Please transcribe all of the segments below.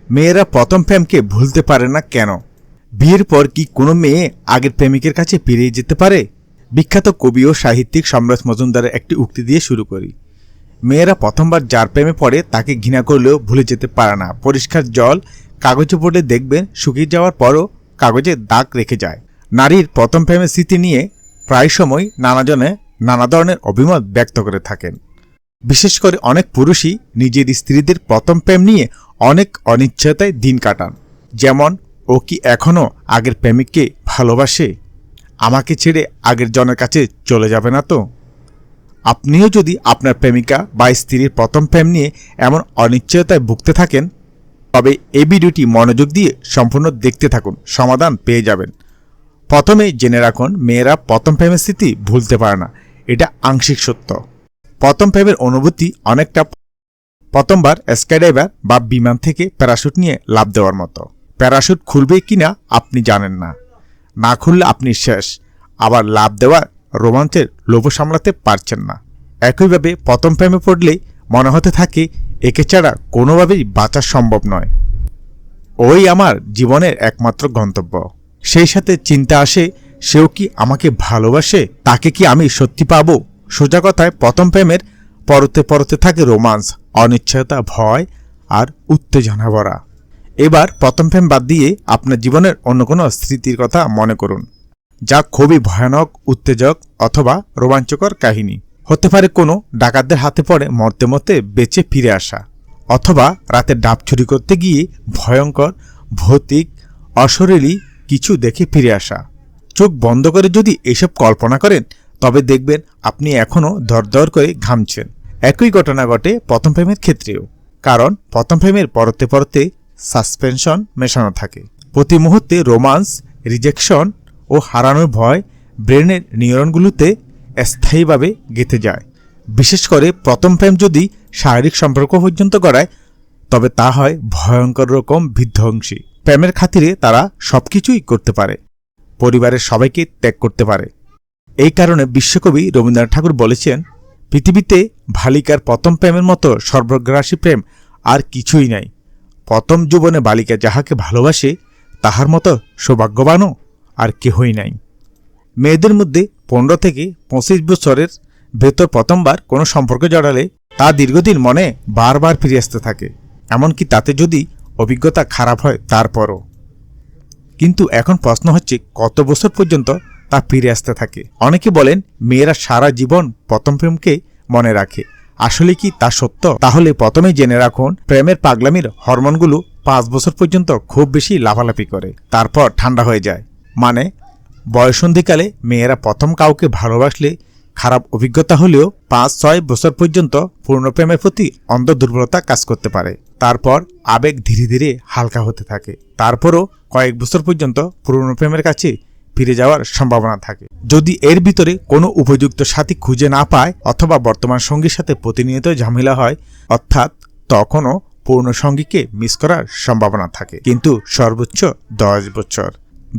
মেয়েরা প্রথম প্রেমকে ভুলতে পারে না কেন? বিয়ের পর কি কোনো মেয়ে আগের প্রেমিকের কাছে ফিরে যেতে পারে? বিখ্যাত কবি ও সাহিত্যিক সম্রাট মজুমদারের একটি উক্তি দিয়ে শুরু করি। মেয়েরা প্রথমবার যার প্রেমে পড়ে তাকে ঘৃণা করলেও ভুলে যেতে পারে না। পরিষ্কার জল কাগজে পড়লে দেখবেন শুকিয়ে যাওয়ার পরও কাগজে দাগ রেখে যায়। নারীর প্রথম প্রেমের স্মৃতি নিয়ে প্রায় সময় নানাজনে নানা ধরনের অভিমত ব্যক্ত করে থাকেন। বিশেষ করে অনেক পুরুষই নিজের স্ত্রীদের প্রথম প্রেম নিয়ে অনেক অনিশ্চয়তায় দিন কাটান। যেমন, ও কি এখনও আগের প্রেমিককে ভালোবাসে? আমাকে ছেড়ে আগের জনের কাছে চলে যাবে না তো? আপনিও যদি আপনার প্রেমিকা বা স্ত্রীর প্রথম প্রেম নিয়ে এমন অনিশ্চয়তায় ভুগতে থাকেন, তবে এই ভিডিওটি মনোযোগ দিয়ে সম্পূর্ণ দেখতে থাকুন, সমাধান পেয়ে যাবেন। প্রথমে জেনে রাখুন, মেয়েরা প্রথম প্রেমের স্মৃতি ভুলতে পারে না। এটা আংশিক সত্য। প্রথম প্রেমের অনুভূতি অনেকটা প্রথমবার স্কাইডাইভার বা বিমান থেকে প্যারাশুট নিয়ে লাফ দেওয়ার মতো। প্যারাশুট খুলবে কিনা আপনি জানেন না, না খুললে আপনি শেষ। আবার লাফ দেওয়ার রোমাঞ্চের লোভ সামলাতে পারছেন না। একইভাবে প্রথম প্রেমে পড়লেই মনে হতে থাকে একে ছাড়া কোনোভাবেই বাঁচা সম্ভব নয়। ওই আমার জীবনের একমাত্র গন্তব্য। সেই সাথে চিন্তা আসে, সেও কি আমাকে ভালোবাসে? তাকে কি আমি সত্যি পাবো? সোজা কথায় প্রথম প্রেমের পরতে পরতে থাকে রোমান্স, অনিশ্চয়তা, ভয় আর উত্তেজনা ভরা। এবার প্রথম প্রেম বাদ দিয়ে আপনার জীবনের অন্য কোনো স্মৃতির কথা মনে করুন, যা খুবই ভয়ানক, উত্তেজক অথবা রোমাঞ্চকর কাহিনী। হতে পারে কোনো ডাকাতদের হাতে পড়ে মরতে মরতে বেঁচে ফিরে আসা, অথবা রাতে ডাব চুরি করতে গিয়ে ভয়ঙ্কর ভৌতিক অশরীরী কিছু দেখে ফিরে আসা। চোখ বন্ধ করে যদি এসব কল্পনা করেন, তবে দেখবেন আপনি এখনও দরদর করে ঘামছেন। একই ঘটনা ঘটে প্রথম প্রেমের ক্ষেত্রেও, কারণ প্রথম প্রেমের পরতে পরতে সাসপেনশন মেশানো থাকে। প্রতি মুহূর্তে রোমান্স, রিজেকশন ও হারানোর ভয় ব্রেনের নিউরনগুলোতে স্থায়ীভাবে গেঁথে যায়। বিশেষ করে প্রথম প্রেম যদি শারীরিক সম্পর্ক পর্যন্ত গড়ায়, তবে তা হয় ভয়ঙ্কর রকম বিধ্বংসী। প্রেমের খাতিরে তারা সবকিছুই করতে পারে, পরিবারের সবাইকে ত্যাগ করতে পারে। এই কারণে বিশ্বকবি রবীন্দ্রনাথ ঠাকুর বলেছেন, পৃথিবীতে বালিকার প্রথম প্রেমের মতো সর্বগ্রাসী প্রেম আর কিছুই নাই। প্রথম যৌবনে বালিকা যাহাকে ভালোবাসে, তাহার মতো সৌভাগ্যবানও আর কেহই নাই। মেয়েদের মধ্যে 15 থেকে 25 বছরের ভেতর প্রথমবার কোনো সম্পর্কে জড়ালে তা দীর্ঘদিন মনে বারবার ফিরে আসতে থাকে, এমনকি তাতে যদি অভিজ্ঞতা খারাপ হয় তারপরও। কিন্তু এখন প্রশ্ন হচ্ছে, কত বছর পর্যন্ত তা ফিরে আসতে থাকে? অনেকে বলেন মেয়েরা সারা জীবন প্রথম প্রেমকে মনে রাখে। আসলে কি তা সত্য? তাহলে প্রথমেই জেনে রাখুন, প্রেমের পাগলামির হরমোনগুলো 5 বছর পর্যন্ত খুব বেশি লাফালাফি করে, তারপর ঠান্ডা হয়ে যায়। মানে বয়সন্ধিকালে মেয়েরা প্রথম কাউকে ভালোবাসলে খারাপ অভিজ্ঞতা হলেও 5-6 বছর পর্যন্ত পূর্ণ প্রেমের প্রতি অন্ধ দুর্বলতা কাজ করতে পারে। তারপর আবেগ ধীরে ধীরে হালকা হতে থাকে। তারপরও কয়েক বছর পর্যন্ত পুরনো প্রেমের কাছে ফিরে যাওয়ার সম্ভাবনা থাকে, যদি এর ভিতরে কোনো উপযুক্ত সাথী খুঁজে না পায় অথবা বর্তমান সঙ্গীর সাথে প্রতিনিয়ত ঝামেলা হয়, অর্থাৎ তখনও পূর্ণ সঙ্গীকে মিস করার সম্ভাবনা থাকে। কিন্তু সর্বোচ্চ 10 বছর।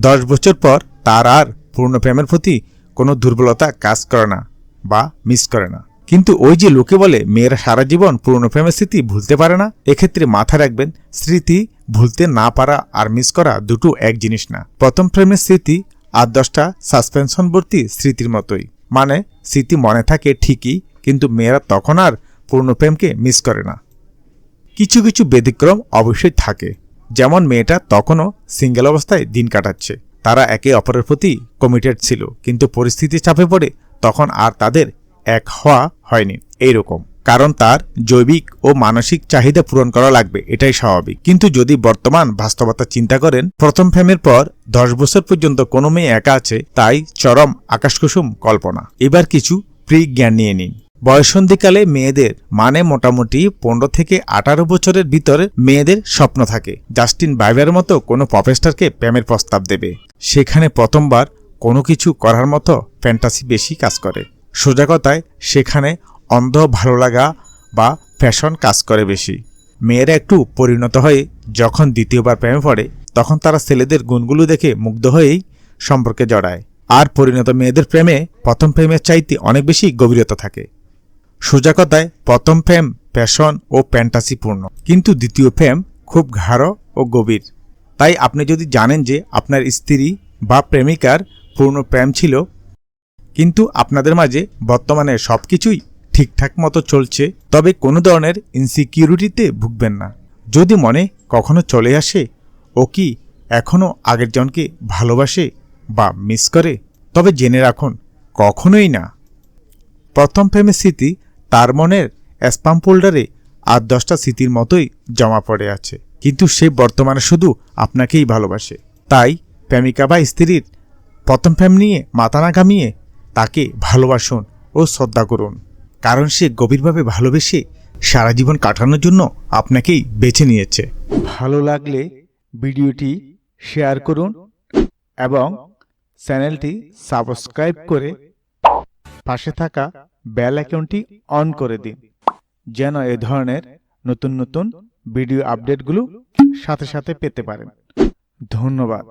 10 বছর পর তার আর পূর্ণ প্রেমের প্রতি কোনো দুর্বলতা কাজ করে না বা মিস করে না। কিন্তু ওই যে লোকে বলে মেয়েরা সারা জীবন পুরনো প্রেমের স্মৃতি ভুলতে পারে না, এক্ষেত্রে মাথা রাখবেন, স্মৃতি ভুলতে না পারা আর মিস করা দুটো এক জিনিস না। প্রথম প্রেমের স্মৃতি আর 10টা সাসপেনশনবর্তী স্মৃতির মতোই। মানে স্মৃতি মনে থাকে ঠিকই, কিন্তু মেয়েরা তখন আর পূর্ণ প্রেমকে মিস করে না। কিছু কিছু ব্যতিক্রম অবশ্যই থাকে, যেমন মেয়েটা তখনও সিঙ্গেল অবস্থায় দিন কাটাচ্ছে, তারা একে অপরের প্রতি কমিটেড ছিল, কিন্তু পরিস্থিতি চাপে পড়ে তখন আর তাদের এক হওয়া হয়নি। এইরকম কারণ তার জৈবিক ও মানসিক চাহিদা পূরণ করা লাগবে, এটাই স্বাভাবিক। কিন্তু যদি বর্তমান বাস্তবতা চিন্তা করেন, প্রথম প্রেমের পর 10 বছর পর্যন্ত কোনো মেয়ে একা আছে, তাই চরম আকাশকুসুম কল্পনা। এবার কিছু জ্ঞান নিয়ে নিন। বয়সন্ধিকালে মেয়েদের মানে মোটামুটি 15 থেকে 18 বছরের ভিতরে মেয়েদের স্বপ্ন থাকে জাস্টিন বাইবারের মতো কোনো পপস্টারকে প্রেমের প্রস্তাব দেবে। সেখানে প্রথমবার কোনো কিছু করার মতো ফ্যান্টাসি বেশি কাজ করে। সোজা কথায় সেখানে অন্ধ ভালো লাগা বা ফ্যাশন কাজ করে বেশি। মেয়েরা একটু পরিণত হয়ে যখন দ্বিতীয়বার প্রেমে পড়ে, তখন তারা ছেলেদের গুণগুলো দেখে মুগ্ধ হয়েই সম্পর্কে জড়ায়। আর পরিণত মেয়েদের প্রেমে প্রথম প্রেমের চাইতে অনেক বেশি গভীরতা থাকে। সোজা কথায় প্রথম প্রেম প্যাশন ও ফ্যান্টাসিপূর্ণ, কিন্তু দ্বিতীয় প্রেম খুব গাঢ় ও গভীর। তাই আপনি যদি জানেন যে আপনার স্ত্রী বা প্রেমিকার পূর্ণ প্রেম ছিল, কিন্তু আপনাদের মাঝে বর্তমানে সবকিছুই ঠিকঠাক মতো চলছে, তবে কোনো ধরনের ইনসিকিউরিটিতে ভুগবেন না। যদি মনে কখনো চলে আসে ও কি এখনও আগের জনকে ভালোবাসে বা মিস করে, তবে জেনে রাখুন কখনোই না। প্রথম প্রেমের স্মৃতি তার মনের স্প্যাম ফোল্ডারে 8-10টা স্মৃতির মতোই জমা পড়ে আছে, কিন্তু সে বর্তমানে শুধু আপনাকেই ভালোবাসে। তাই প্রেমিকা বা স্ত্রীর প্রথম প্রেম নিয়ে মাথা না ঘামিয়ে তাকে ভালোবাসুন ও শ্রদ্ধা করুন, কারণ সে গভীরভাবে ভালোবেসে সারা জীবন কাটানোর জন্য আপনাকেই বেছে নিয়েছে। ভালো লাগলে ভিডিওটি শেয়ার করুন এবং চ্যানেলটি সাবস্ক্রাইব করে পাশে থাকা বেল আইকনটি অন করে দিন, যেন এ ধরনের নতুন নতুন ভিডিও আপডেটগুলো সাথে সাথে পেতে পারেন। ধন্যবাদ।